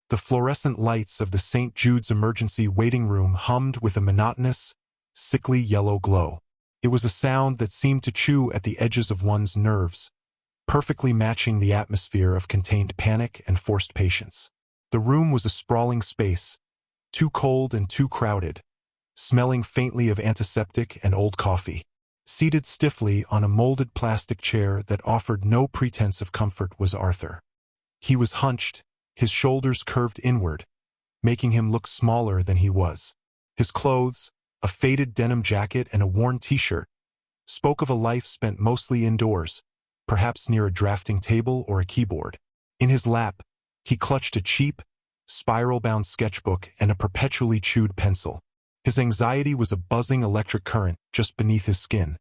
The fluorescent lights of the St. Jude's emergency waiting room hummed with a monotonous, sickly yellow glow. It was a sound that seemed to chew at the edges of one's nerves, perfectly matching the atmosphere of contained panic and forced patience. The room was a sprawling space, too cold and too crowded, smelling faintly of antiseptic and old coffee. Seated stiffly on a molded plastic chair that offered no pretense of comfort was Arthur. He was hunched, his shoulders curved inward, making him look smaller than he was. His clothes, a faded denim jacket and a worn t-shirt, spoke of a life spent mostly indoors, perhaps near a drafting table or a keyboard. In his lap, he clutched a cheap, spiral-bound sketchbook and a perpetually chewed pencil. His anxiety was a buzzing electric current just beneath his skin,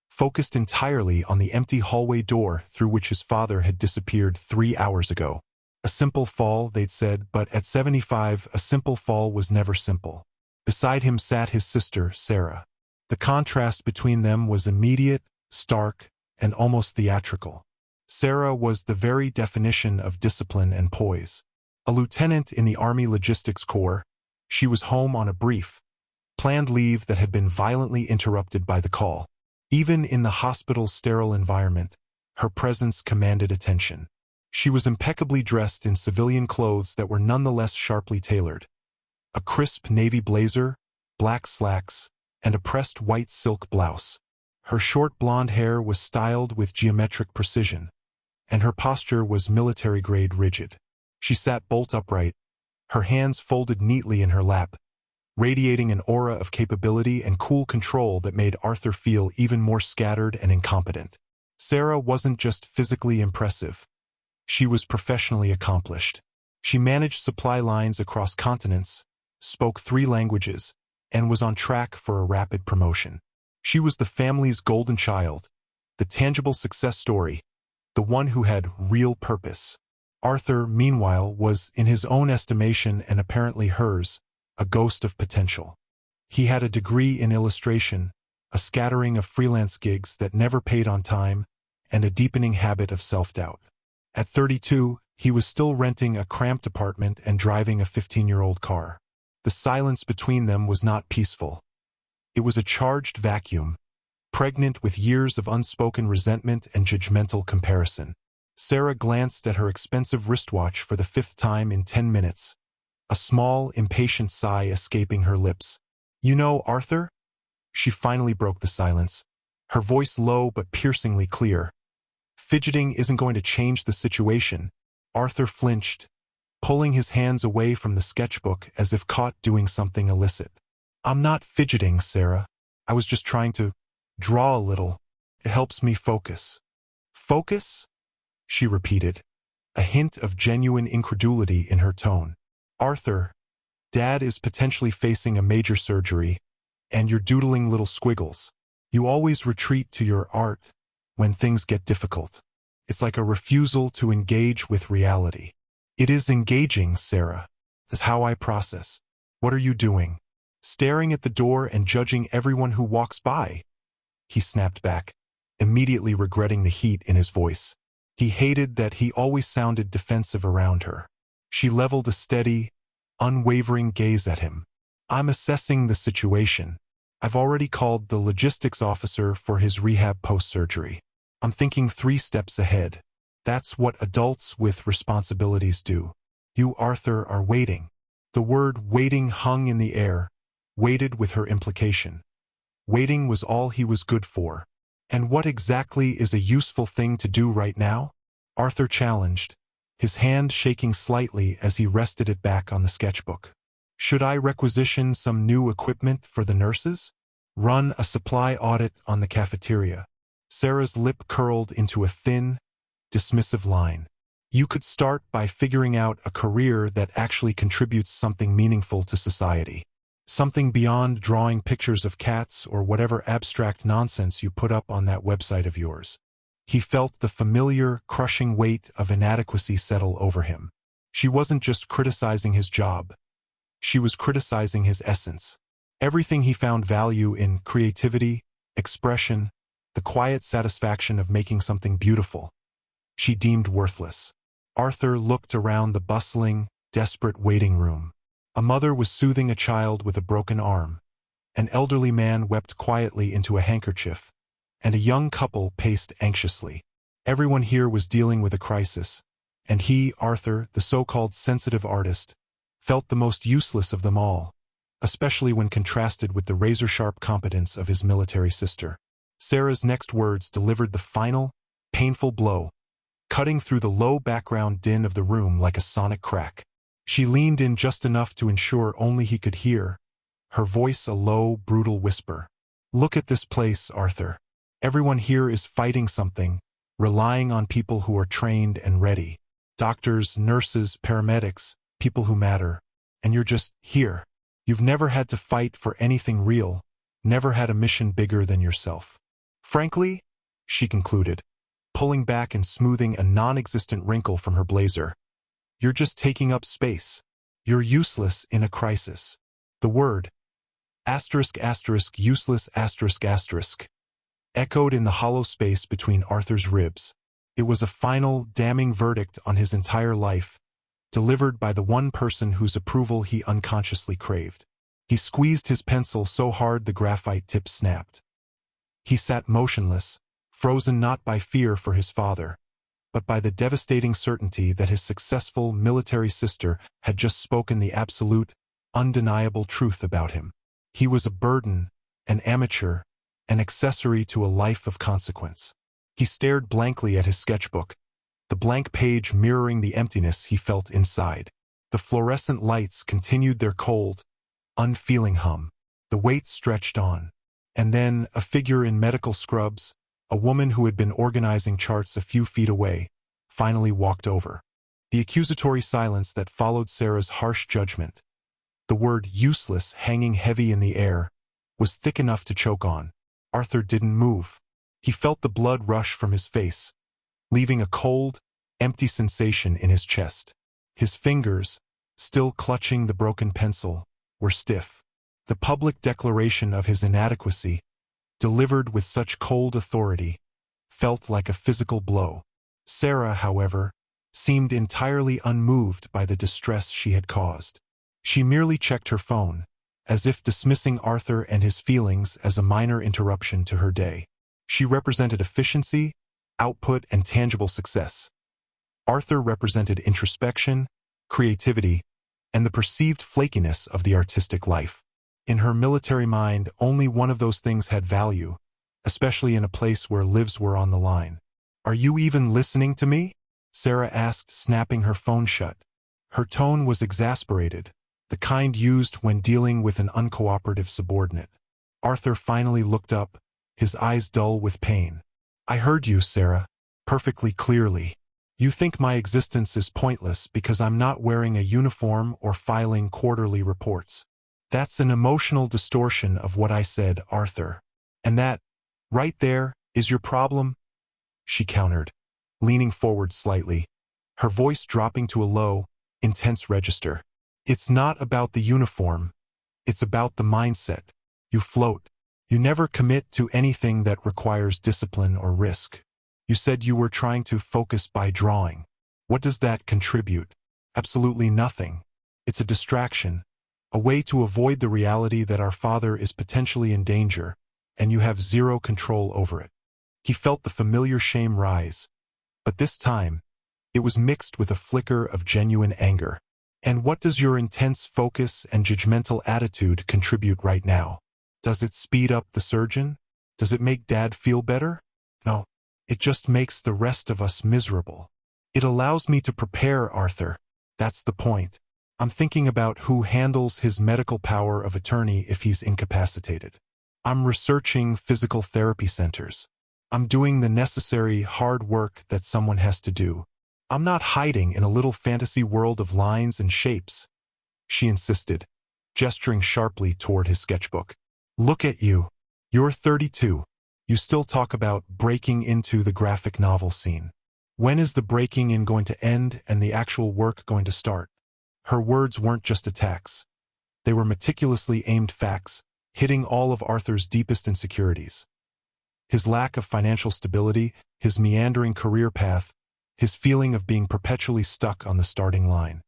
focused entirely on the empty hallway door through which his father had disappeared 3 hours ago. A simple fall, they'd said, but at 75, a simple fall was never simple. Beside him sat his sister, Sarah. The contrast between them was immediate, stark, and almost theatrical. Sarah was the very definition of discipline and poise. A lieutenant in the Army Logistics Corps, she was home on a brief, planned leave that had been violently interrupted by the call. Even in the hospital's sterile environment, her presence commanded attention. She was impeccably dressed in civilian clothes that were nonetheless sharply tailored. A crisp navy blazer, black slacks, and a pressed white silk blouse. Her short blonde hair was styled with geometric precision, and her posture was military-grade rigid. She sat bolt upright, her hands folded neatly in her lap, radiating an aura of capability and cool control that made Arthur feel even more scattered and incompetent. Sarah wasn't just physically impressive. She was professionally accomplished. She managed supply lines across continents, spoke 3 languages, and was on track for a rapid promotion. She was the family's golden child, the tangible success story, the one who had real purpose. Arthur, meanwhile, was, in his own estimation and apparently hers, a ghost of potential. He had a degree in illustration, a scattering of freelance gigs that never paid on time, and a deepening habit of self-doubt. At 32, he was still renting a cramped apartment and driving a 15-year-old car. The silence between them was not peaceful. It was a charged vacuum, pregnant with years of unspoken resentment and judgmental comparison. Sarah glanced at her expensive wristwatch for the 5th time in 10 minutes, a small, impatient sigh escaping her lips. "You know, Arthur?" She finally broke the silence, her voice low but piercingly clear. "Fidgeting isn't going to change the situation." Arthur flinched, pulling his hands away from the sketchbook as if caught doing something illicit. "I'm not fidgeting, Sarah. I was just trying to draw a little. It helps me focus." "Focus?" she repeated, a hint of genuine incredulity in her tone. "Arthur, Dad is potentially facing a major surgery, and you're doodling little squiggles. You always retreat to your art when things get difficult. It's like a refusal to engage with reality." "It is engaging, Sarah. That's how I process." "What are you doing? Staring at the door and judging everyone who walks by?" He snapped back, immediately regretting the heat in his voice. He hated that he always sounded defensive around her. She leveled a steady, unwavering gaze at him. "I'm assessing the situation. I've already called the logistics officer for his rehab post-surgery. I'm thinking 3 steps ahead. That's what adults with responsibilities do. You, Arthur, are waiting." The word waiting hung in the air, weighted with her implication. Waiting was all he was good for. "And what exactly is a useful thing to do right now?" Arthur challenged, his hand shaking slightly as he rested it back on the sketchbook. "Should I requisition some new equipment for the nurses? Run a supply audit on the cafeteria?" Sarah's lip curled into a thin, dismissive line. "You could start by figuring out a career that actually contributes something meaningful to society. Something beyond drawing pictures of cats or whatever abstract nonsense you put up on that website of yours." He felt the familiar, crushing weight of inadequacy settle over him. She wasn't just criticizing his job. She was criticizing his essence. Everything he found value in: creativity, expression, the quiet satisfaction of making something beautiful, she deemed worthless. Arthur looked around the bustling, desperate waiting room. A mother was soothing a child with a broken arm. An elderly man wept quietly into a handkerchief, and a young couple paced anxiously. Everyone here was dealing with a crisis, and he, Arthur, the so-called sensitive artist, felt the most useless of them all, especially when contrasted with the razor-sharp competence of his military sister. Sarah's next words delivered the final, painful blow, cutting through the low background din of the room like a sonic crack. She leaned in just enough to ensure only he could hear, her voice a low, brutal whisper. "Look at this place, Arthur. Everyone here is fighting something, relying on people who are trained and ready. Doctors, nurses, paramedics, people who matter. And you're just here. You've never had to fight for anything real, never had a mission bigger than yourself. Frankly," she concluded, pulling back and smoothing a non-existent wrinkle from her blazer, "you're just taking up space. You're useless in a crisis." The word, useless echoed in the hollow space between Arthur's ribs. It was a final, damning verdict on his entire life, delivered by the one person whose approval he unconsciously craved. He squeezed his pencil so hard the graphite tip snapped. He sat motionless, frozen not by fear for his father, but by the devastating certainty that his successful military sister had just spoken the absolute, undeniable truth about him. He was a burden, an amateur, an accessory to a life of consequence. He stared blankly at his sketchbook, the blank page mirroring the emptiness he felt inside. The fluorescent lights continued their cold, unfeeling hum. The wait stretched on. And then, a figure in medical scrubs, a woman who had been organizing charts a few feet away, finally walked over. The accusatory silence that followed Sarah's harsh judgment, the word useless hanging heavy in the air, was thick enough to choke on. Arthur didn't move. He felt the blood rush from his face, leaving a cold, empty sensation in his chest. His fingers, still clutching the broken pencil, were stiff. The public declaration of his inadequacy, delivered with such cold authority, felt like a physical blow. Sarah, however, seemed entirely unmoved by the distress she had caused. She merely checked her phone, as if dismissing Arthur and his feelings as a minor interruption to her day. She represented efficiency, output, and tangible success. Arthur represented introspection, creativity, and the perceived flakiness of the artistic life. In her military mind, only one of those things had value, especially in a place where lives were on the line. "Are you even listening to me?" Sarah asked, snapping her phone shut. Her tone was exasperated, the kind used when dealing with an uncooperative subordinate. Arthur finally looked up, his eyes dull with pain. "I heard you, Sarah, perfectly clearly. You think my existence is pointless because I'm not wearing a uniform or filing quarterly reports. That's an emotional distortion of what I said, Arthur. And that, right there, is your problem?" she countered, leaning forward slightly, her voice dropping to a low, intense register. "It's not about the uniform. It's about the mindset. You float. You never commit to anything that requires discipline or risk. You said you were trying to focus by drawing. What does that contribute? Absolutely nothing. It's a distraction, a way to avoid the reality that our father is potentially in danger, and you have zero control over it." He felt the familiar shame rise, but this time, it was mixed with a flicker of genuine anger. "And what does your intense focus and judgmental attitude contribute right now? Does it speed up the surgeon? Does it make Dad feel better? No, it just makes the rest of us miserable. It allows me to prepare, Arthur. That's the point. I'm thinking about who handles his medical power of attorney if he's incapacitated. I'm researching physical therapy centers. I'm doing the necessary hard work that someone has to do. I'm not hiding in a little fantasy world of lines and shapes," she insisted, gesturing sharply toward his sketchbook. "Look at you. You're 32. You still talk about breaking into the graphic novel scene. When is the breaking in going to end and the actual work going to start?" Her words weren't just attacks. They were meticulously aimed facts, hitting all of Arthur's deepest insecurities. His lack of financial stability, his meandering career path, his feeling of being perpetually stuck on the starting line.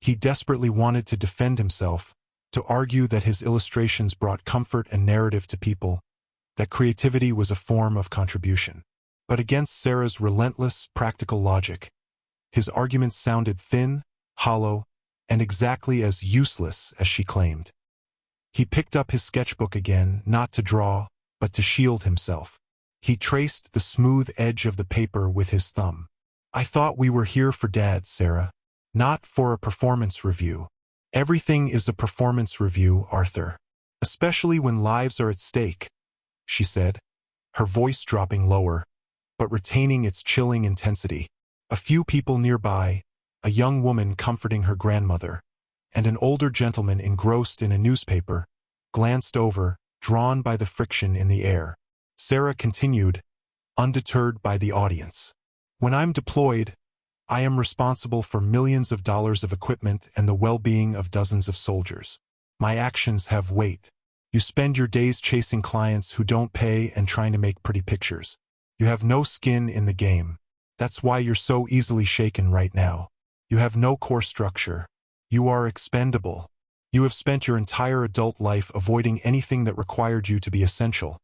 He desperately wanted to defend himself, to argue that his illustrations brought comfort and narrative to people, that creativity was a form of contribution. But against Sarah's relentless, practical logic, his arguments sounded thin, hollow, and exactly as useless as she claimed. He picked up his sketchbook again, not to draw, but to shield himself. He traced the smooth edge of the paper with his thumb. "I thought we were here for Dad, Sarah. Not for a performance review." "Everything is a performance review, Arthur. Especially when lives are at stake," she said, her voice dropping lower, but retaining its chilling intensity. A few people nearby, a young woman comforting her grandmother, and an older gentleman engrossed in a newspaper, glanced over, drawn by the friction in the air. Sarah continued, undeterred by the audience. "When I'm deployed, I am responsible for millions of dollars of equipment and the well-being of dozens of soldiers. My actions have weight. You spend your days chasing clients who don't pay and trying to make pretty pictures. You have no skin in the game. That's why you're so easily shaken right now. You have no core structure. You are expendable. You have spent your entire adult life avoiding anything that required you to be essential.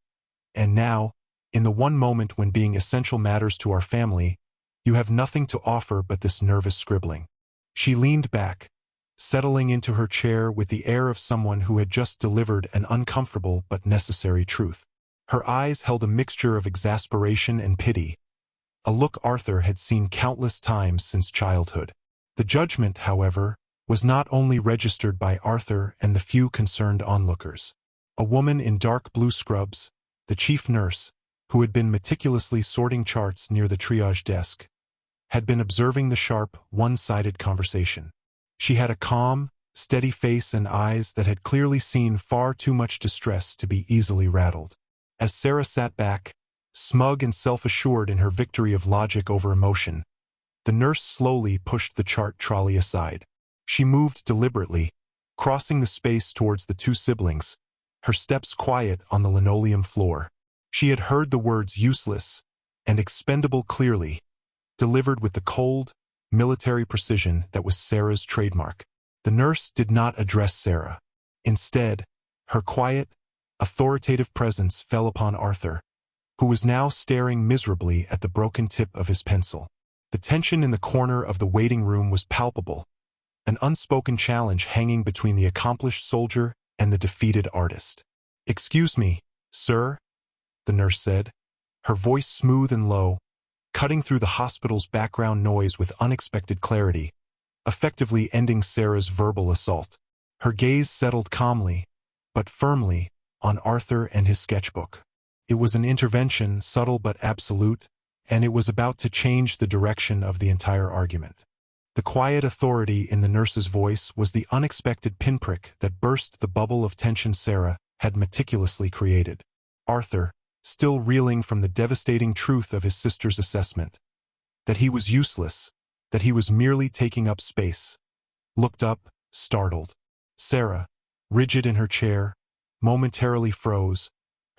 And now, in the one moment when being essential matters to our family, you have nothing to offer but this nervous scribbling." She leaned back, settling into her chair with the air of someone who had just delivered an uncomfortable but necessary truth. Her eyes held a mixture of exasperation and pity, a look Arthur had seen countless times since childhood. The judgment, however, was not only registered by Arthur and the few concerned onlookers. A woman in dark blue scrubs, the chief nurse, who had been meticulously sorting charts near the triage desk, had been observing the sharp, one-sided conversation. She had a calm, steady face and eyes that had clearly seen far too much distress to be easily rattled. As Sarah sat back, smug and self-assured in her victory of logic over emotion, the nurse slowly pushed the chart trolley aside. She moved deliberately, crossing the space towards the two siblings, her steps quiet on the linoleum floor. She had heard the words useless and expendable clearly, delivered with the cold, military precision that was Sarah's trademark. The nurse did not address Sarah. Instead, her quiet, authoritative presence fell upon Arthur, who was now staring miserably at the broken tip of his pencil. The tension in the corner of the waiting room was palpable, an unspoken challenge hanging between the accomplished soldier and the defeated artist. "Excuse me, sir," the nurse said, her voice smooth and low, cutting through the hospital's background noise with unexpected clarity, effectively ending Sarah's verbal assault. Her gaze settled calmly, but firmly, on Arthur and his sketchbook. It was an intervention, subtle but absolute, and it was about to change the direction of the entire argument. The quiet authority in the nurse's voice was the unexpected pinprick that burst the bubble of tension Sarah had meticulously created. Arthur, still reeling from the devastating truth of his sister's assessment, that he was useless, that he was merely taking up space, looked up, startled. Sarah, rigid in her chair, momentarily froze,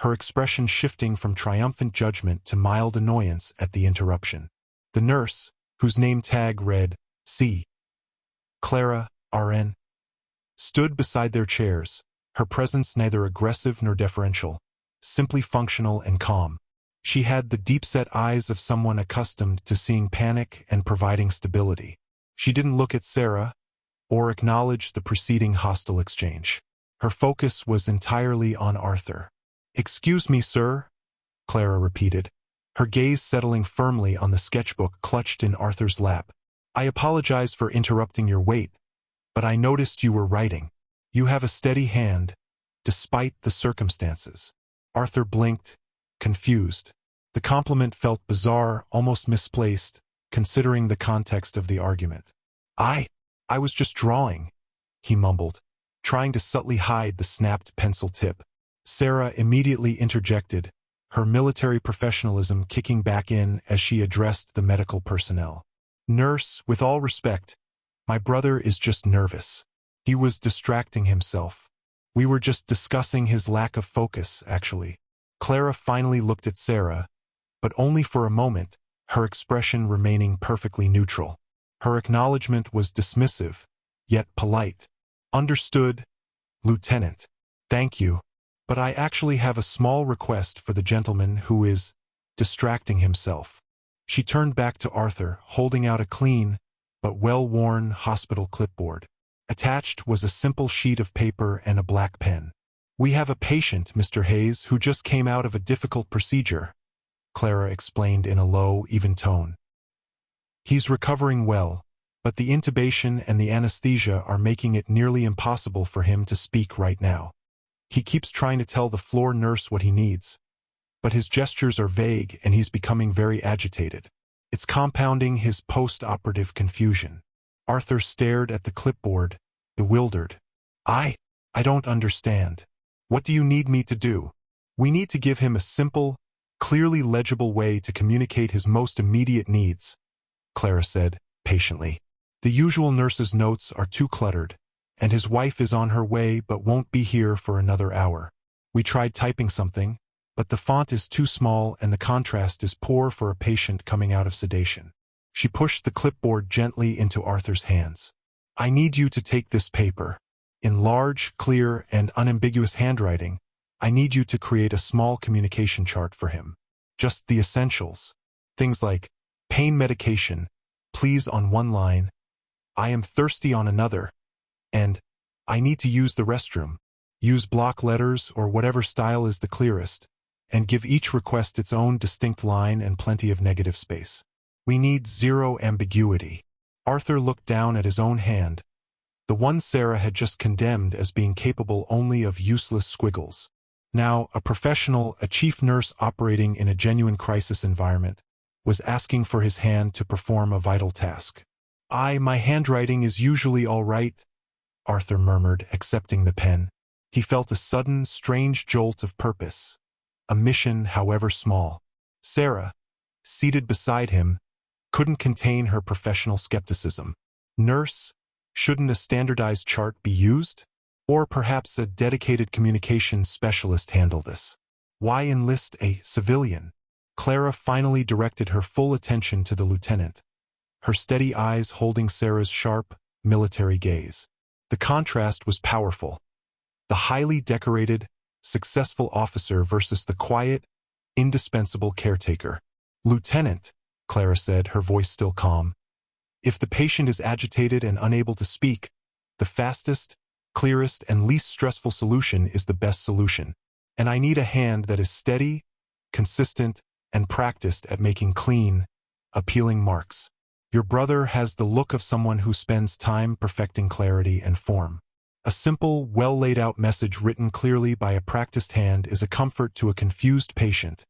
her expression shifting from triumphant judgment to mild annoyance at the interruption. The nurse, whose name tag read, C. Clara, RN, stood beside their chairs, her presence neither aggressive nor deferential, simply functional and calm. She had the deep-set eyes of someone accustomed to seeing panic and providing stability. She didn't look at Sarah, or acknowledge the preceding hostile exchange. Her focus was entirely on Arthur. "Excuse me, sir," Clara repeated, her gaze settling firmly on the sketchbook clutched in Arthur's lap. "I apologize for interrupting your wait, but I noticed you were writing. You have a steady hand, despite the circumstances." Arthur blinked, confused. The compliment felt bizarre, almost misplaced, considering the context of the argument. I was just drawing," he mumbled, trying to subtly hide the snapped pencil tip. Sarah immediately interjected, her military professionalism kicking back in as she addressed the medical personnel. "Nurse, with all respect, my brother is just nervous. He was distracting himself. We were just discussing his lack of focus, actually." Clara finally looked at Sarah, but only for a moment, her expression remaining perfectly neutral. Her acknowledgement was dismissive, yet polite. "Understood, Lieutenant. Thank you. But I actually have a small request for the gentleman who is distracting himself." She turned back to Arthur, holding out a clean but well-worn hospital clipboard. Attached was a simple sheet of paper and a black pen. "We have a patient, Mr. Hayes, who just came out of a difficult procedure," Clara explained in a low, even tone. "He's recovering well, but the intubation and the anesthesia are making it nearly impossible for him to speak right now. He keeps trying to tell the floor nurse what he needs, but his gestures are vague and he's becoming very agitated. It's compounding his post-operative confusion." Arthur stared at the clipboard, bewildered. I don't understand. What do you need me to do?" "We need to give him a simple, clearly legible way to communicate his most immediate needs," Clara said, patiently. "The usual nurse's notes are too cluttered, and his wife is on her way but won't be here for another hour. We tried typing something, but the font is too small and the contrast is poor for a patient coming out of sedation." She pushed the clipboard gently into Arthur's hands. "I need you to take this paper. In large, clear, and unambiguous handwriting, I need you to create a small communication chart for him. Just the essentials. Things like, pain medication, please on one line, I am thirsty on another, and I need to use the restroom. Use block letters or whatever style is the clearest, and give each request its own distinct line and plenty of negative space. We need zero ambiguity." Arthur looked down at his own hand, the one Sarah had just condemned as being capable only of useless squiggles. Now, a professional, a chief nurse operating in a genuine crisis environment, was asking for his hand to perform a vital task. My handwriting is usually all right," Arthur murmured, accepting the pen. He felt a sudden, strange jolt of purpose, a mission however small. Sarah, seated beside him, couldn't contain her professional skepticism. "Nurse, shouldn't a standardized chart be used? Or perhaps a dedicated communications specialist handle this? Why enlist a civilian?" Clara finally directed her full attention to the lieutenant, her steady eyes holding Sarah's sharp, military gaze. The contrast was powerful. The highly decorated, successful officer versus the quiet, indispensable caretaker. "Lieutenant," Clara said, her voice still calm, "if the patient is agitated and unable to speak, the fastest, clearest, and least stressful solution is the best solution. And I need a hand that is steady, consistent, and practiced at making clean, appealing marks. Your brother has the look of someone who spends time perfecting clarity and form. A simple, well-laid-out message written clearly by a practiced hand is a comfort to a confused patient,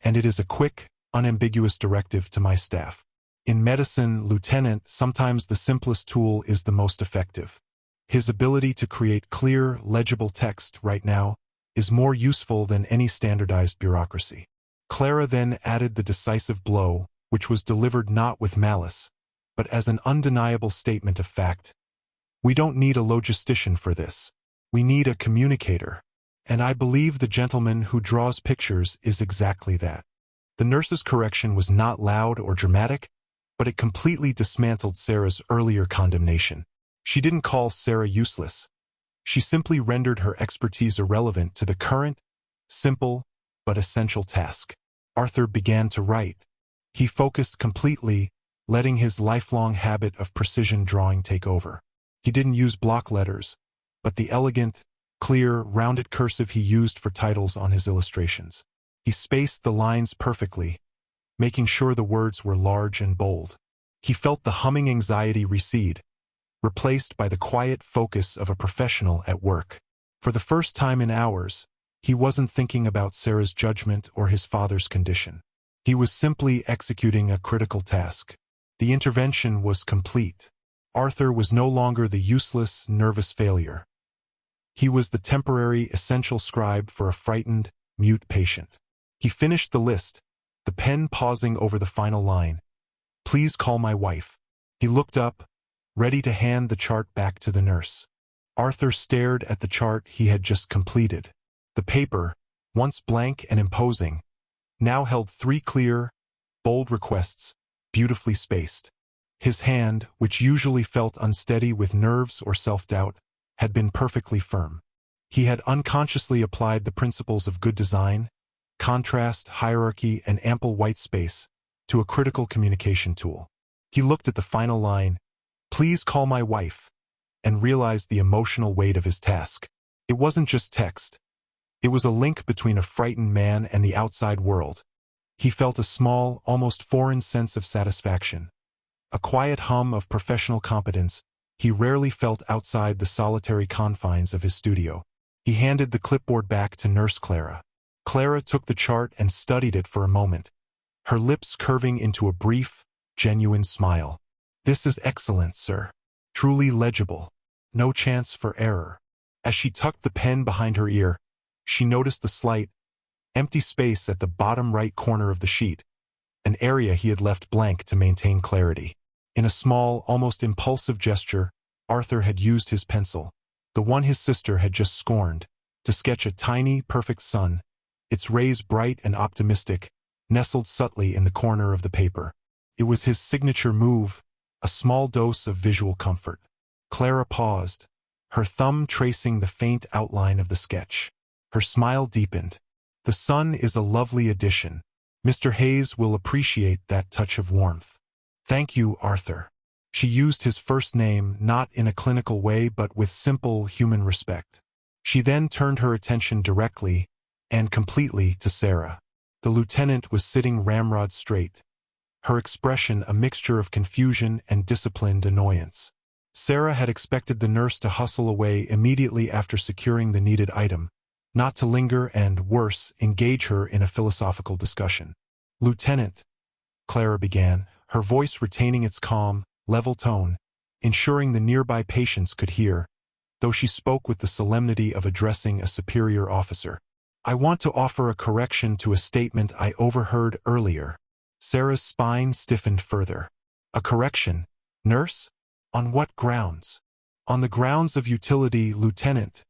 and it is a quick, unambiguous directive to my staff. In medicine, Lieutenant, sometimes the simplest tool is the most effective. His ability to create clear, legible text right now is more useful than any standardized bureaucracy." Clara then added the decisive blow, which was delivered not with malice, but as an undeniable statement of fact. "We don't need a logistician for this. We need a communicator. And I believe the gentleman who draws pictures is exactly that." The nurse's correction was not loud or dramatic, but it completely dismantled Sarah's earlier condemnation. She didn't call Sarah useless. She simply rendered her expertise irrelevant to the current, simple, but essential task. Arthur began to write. He focused completely, letting his lifelong habit of precision drawing take over. He didn't use block letters, but the elegant, clear, rounded cursive he used for titles on his illustrations. He spaced the lines perfectly, making sure the words were large and bold. He felt the humming anxiety recede, replaced by the quiet focus of a professional at work. For the first time in hours, he wasn't thinking about Sarah's judgment or his father's condition. He was simply executing a critical task. The intervention was complete. Arthur was no longer the useless, nervous failure. He was the temporary, essential scribe for a frightened, mute patient. He finished the list, the pen pausing over the final line. "Please call my wife." He looked up, ready to hand the chart back to the nurse. Arthur stared at the chart he had just completed. The paper, once blank and imposing, now held 3 clear, bold requests, beautifully spaced. His hand, which usually felt unsteady with nerves or self-doubt, had been perfectly firm. He had unconsciously applied the principles of good design, contrast, hierarchy, and ample white space to a critical communication tool. He looked at the final line, "Please call my wife," and realized the emotional weight of his task. It wasn't just text. It was a link between a frightened man and the outside world. He felt a small, almost foreign sense of satisfaction, a quiet hum of professional competence he rarely felt outside the solitary confines of his studio. He handed the clipboard back to Nurse Clara. Clara took the chart and studied it for a moment, her lips curving into a brief, genuine smile. "This is excellent, sir. Truly legible. No chance for error." As she tucked the pen behind her ear, she noticed the slight, empty space at the bottom right corner of the sheet, an area he had left blank to maintain clarity. In a small, almost impulsive gesture, Arthur had used his pencil, the one his sister had just scorned, to sketch a tiny, perfect sun, its rays bright and optimistic, nestled subtly in the corner of the paper. It was his signature move, a small dose of visual comfort. Clara paused, her thumb tracing the faint outline of the sketch. Her smile deepened. "The sun is a lovely addition. Mr. Hayes will appreciate that touch of warmth." "Thank you, Arthur." She used his first name not in a clinical way but with simple human respect. She then turned her attention directly and completely to Sarah. The lieutenant was sitting ramrod straight, her expression a mixture of confusion and disciplined annoyance. Sarah had expected the nurse to hustle away immediately after securing the needed item, not to linger and, worse, engage her in a philosophical discussion. "Lieutenant," Clara began, her voice retaining its calm, level tone, ensuring the nearby patients could hear, though she spoke with the solemnity of addressing a superior officer. "I want to offer a correction to a statement I overheard earlier." Sarah's spine stiffened further. "A correction, nurse? On what grounds?" "On the grounds of utility, Lieutenant,"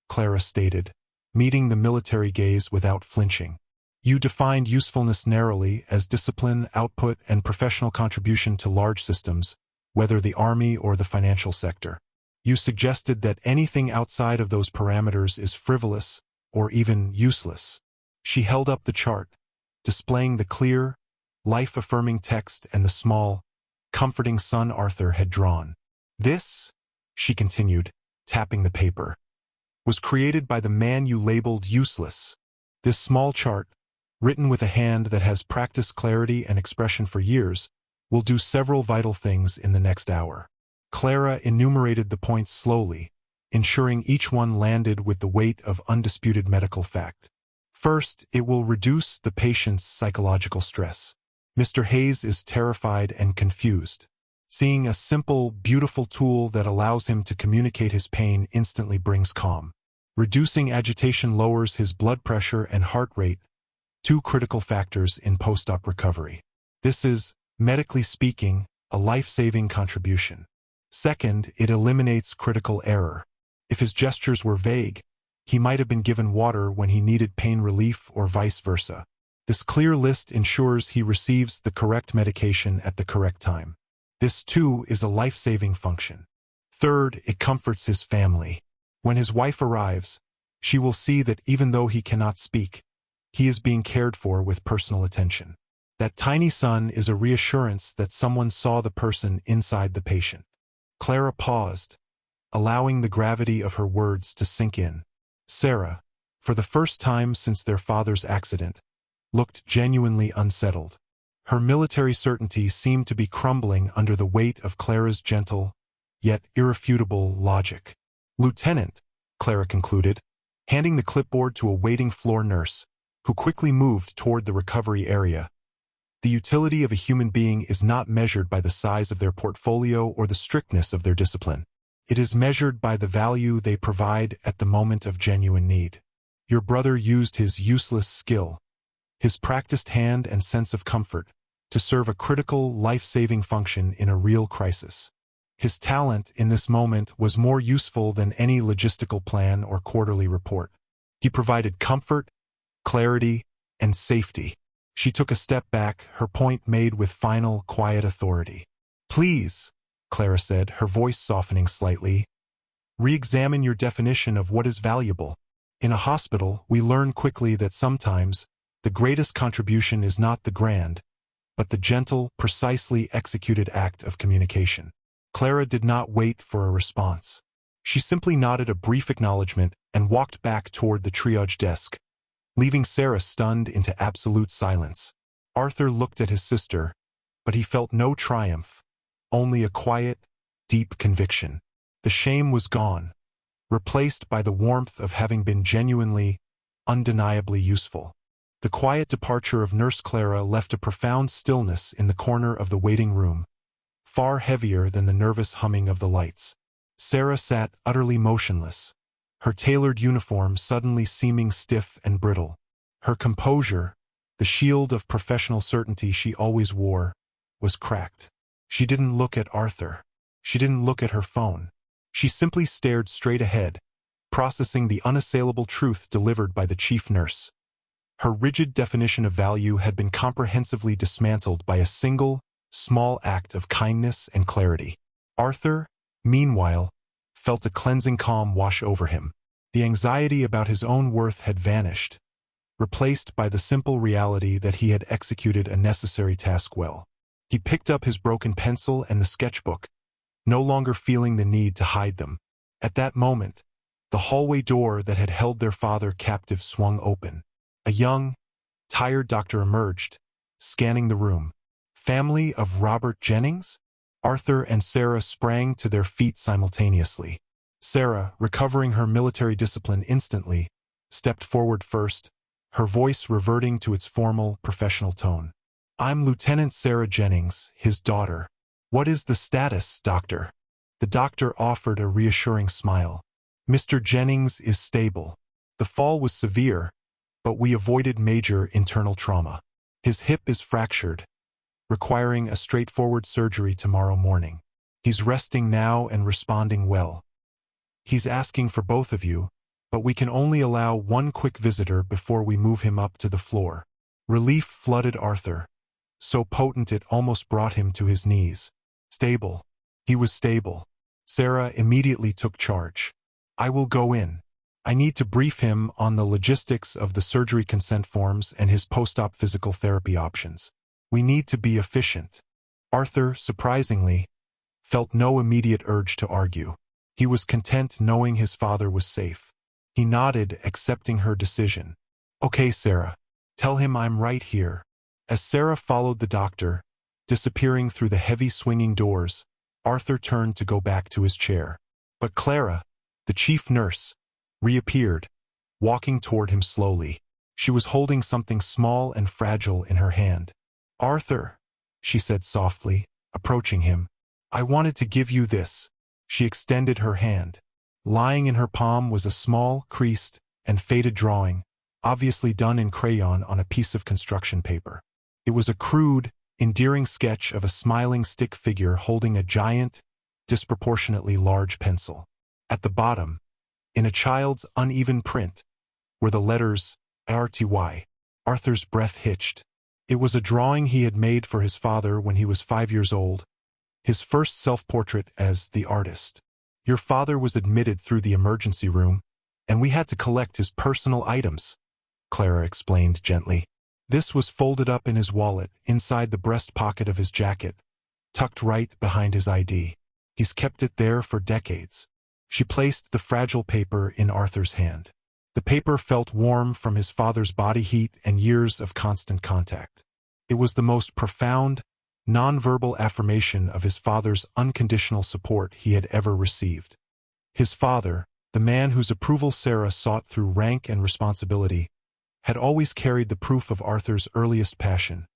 Clara stated, meeting the military gaze without flinching. "You defined usefulness narrowly as discipline, output, and professional contribution to large systems, whether the army or the financial sector. You suggested that anything outside of those parameters is frivolous or even useless." She held up the chart, displaying the clear, life-affirming text and the small, comforting sun Arthur had drawn. "This," she continued, tapping the paper, "was created by the man you labeled useless. This small chart, written with a hand that has practiced clarity and expression for years, will do several vital things in the next hour." Clara enumerated the points slowly, ensuring each one landed with the weight of undisputed medical fact. "First, it will reduce the patient's psychological stress. Mr. Hayes is terrified and confused. Seeing a simple, beautiful tool that allows him to communicate his pain instantly brings calm. Reducing agitation lowers his blood pressure and heart rate, two critical factors in post-op recovery. This is, medically speaking, a life-saving contribution. Second, it eliminates critical error. If his gestures were vague, he might have been given water when he needed pain relief or vice versa. This clear list ensures he receives the correct medication at the correct time. This, too, is a life-saving function. Third, it comforts his family. When his wife arrives, she will see that even though he cannot speak, he is being cared for with personal attention. That tiny sun is a reassurance that someone saw the person inside the patient. Clara paused, allowing the gravity of her words to sink in. Sarah, for the first time since their father's accident, looked genuinely unsettled. Her military certainty seemed to be crumbling under the weight of Clara's gentle, yet irrefutable logic. "Lieutenant," Clara concluded, handing the clipboard to a waiting floor nurse, who quickly moved toward the recovery area. "The utility of a human being is not measured by the size of their portfolio or the strictness of their discipline. It is measured by the value they provide at the moment of genuine need. Your brother used his useless skill, his practiced hand and sense of comfort, to serve a critical, life-saving function in a real crisis. His talent in this moment was more useful than any logistical plan or quarterly report. He provided comfort, clarity, and safety." She took a step back, her point made with final, quiet authority. Please, Clara said, her voice softening slightly, re-examine your definition of what is valuable. In a hospital, we learn quickly that sometimes the greatest contribution is not the grand, but the gentle, precisely executed act of communication. Clara did not wait for a response. She simply nodded a brief acknowledgement and walked back toward the triage desk, leaving Sarah stunned into absolute silence. Arthur looked at his sister, but he felt no triumph, only a quiet, deep conviction. The shame was gone, replaced by the warmth of having been genuinely, undeniably useful. The quiet departure of Nurse Clara left a profound stillness in the corner of the waiting room, far heavier than the nervous humming of the lights. Sarah sat utterly motionless, her tailored uniform suddenly seeming stiff and brittle. Her composure, the shield of professional certainty she always wore, was cracked. She didn't look at Arthur. She didn't look at her phone. She simply stared straight ahead, processing the unassailable truth delivered by the chief nurse. Her rigid definition of value had been comprehensively dismantled by a single, small act of kindness and clarity. Arthur, meanwhile, felt a cleansing calm wash over him. The anxiety about his own worth had vanished, replaced by the simple reality that he had executed a necessary task well. He picked up his broken pencil and the sketchbook, no longer feeling the need to hide them. At that moment, the hallway door that had held their father captive swung open. A young, tired doctor emerged, scanning the room. Family of Robert Jennings? Arthur and Sarah sprang to their feet simultaneously. Sarah, recovering her military discipline instantly, stepped forward first, her voice reverting to its formal, professional tone. I'm Lieutenant Sarah Jennings, his daughter. What is the status, doctor? The doctor offered a reassuring smile. Mr. Jennings is stable. The fall was severe, but we avoided major internal trauma. His hip is fractured, requiring a straightforward surgery tomorrow morning. He's resting now and responding well. He's asking for both of you, but we can only allow one quick visitor before we move him up to the floor. Relief flooded Arthur, so potent it almost brought him to his knees. Stable. He was stable. Sarah immediately took charge. I will go in. I need to brief him on the logistics of the surgery consent forms and his post-op physical therapy options. We need to be efficient. Arthur, surprisingly, felt no immediate urge to argue. He was content knowing his father was safe. He nodded, accepting her decision. Okay, Sarah. Tell him I'm right here. As Sarah followed the doctor, disappearing through the heavy swinging doors, Arthur turned to go back to his chair. But Clara, the chief nurse, reappeared, walking toward him slowly. She was holding something small and fragile in her hand. Arthur, she said softly, approaching him, I wanted to give you this. She extended her hand. Lying in her palm was a small, creased, and faded drawing, obviously done in crayon on a piece of construction paper. It was a crude, endearing sketch of a smiling stick figure holding a giant, disproportionately large pencil. At the bottom, in a child's uneven print, were the letters RTY. Arthur's breath hitched. It was a drawing he had made for his father when he was 5 years old, his first self-portrait as the artist. Your father was admitted through the emergency room, and we had to collect his personal items, Clara explained gently. This was folded up in his wallet, inside the breast pocket of his jacket, tucked right behind his ID. He's kept it there for decades. She placed the fragile paper in Arthur's hand. The paper felt warm from his father's body heat and years of constant contact. It was the most profound, nonverbal affirmation of his father's unconditional support he had ever received. His father, the man whose approval Sarah sought through rank and responsibility, had always carried the proof of Arthur's earliest passion,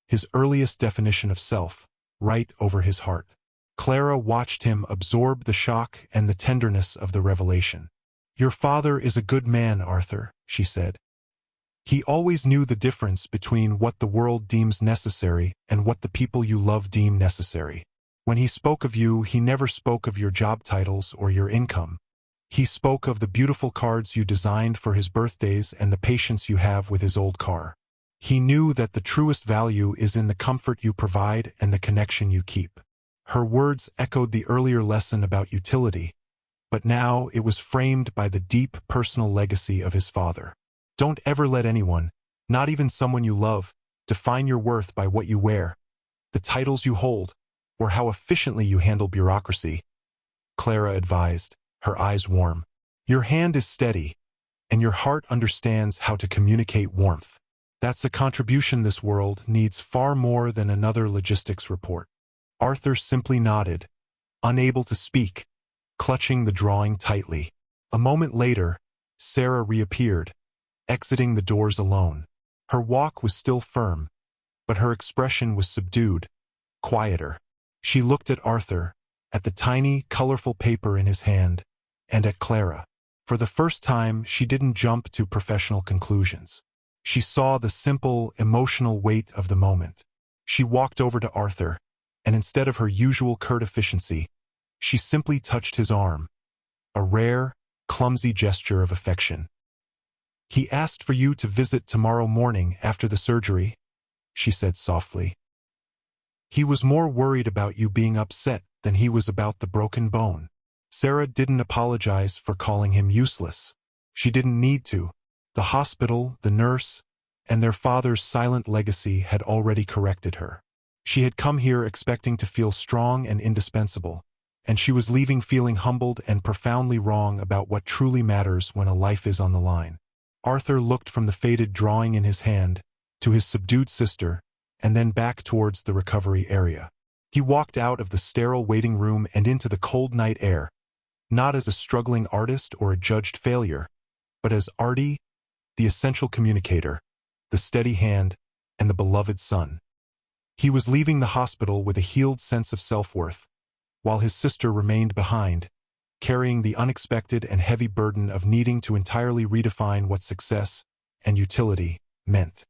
his earliest definition of self, right over his heart. Clara watched him absorb the shock and the tenderness of the revelation. Your father is a good man, Arthur, she said. He always knew the difference between what the world deems necessary and what the people you love deem necessary. When he spoke of you, he never spoke of your job titles or your income. He spoke of the beautiful cards you designed for his birthdays and the patience you have with his old car. He knew that the truest value is in the comfort you provide and the connection you keep. Her words echoed the earlier lesson about utility, but now it was framed by the deep personal legacy of his father. Don't ever let anyone, not even someone you love, define your worth by what you wear, the titles you hold, or how efficiently you handle bureaucracy, Clara advised, her eyes warm. Your hand is steady, and your heart understands how to communicate warmth. That's a contribution this world needs far more than another logistics report. Arthur simply nodded, unable to speak, clutching the drawing tightly. A moment later, Sarah reappeared, exiting the doors alone. Her walk was still firm, but her expression was subdued, quieter. She looked at Arthur, at the tiny, colorful paper in his hand, and at Clara. For the first time, she didn't jump to professional conclusions. She saw the simple, emotional weight of the moment. She walked over to Arthur, and instead of her usual curt efficiency, she simply touched his arm, a rare, clumsy gesture of affection. "He asked for you to visit tomorrow morning after the surgery," she said softly. "He was more worried about you being upset than he was about the broken bone." Sarah didn't apologize for calling him useless. She didn't need to. The hospital, the nurse, and their father's silent legacy had already corrected her. She had come here expecting to feel strong and indispensable, and she was leaving feeling humbled and profoundly wrong about what truly matters when a life is on the line. Arthur looked from the faded drawing in his hand to his subdued sister, and then back towards the recovery area. He walked out of the sterile waiting room and into the cold night air, not as a struggling artist or a judged failure, but as Artie, the essential communicator, the steady hand, and the beloved son. He was leaving the hospital with a healed sense of self-worth, while his sister remained behind, carrying the unexpected and heavy burden of needing to entirely redefine what success and utility meant.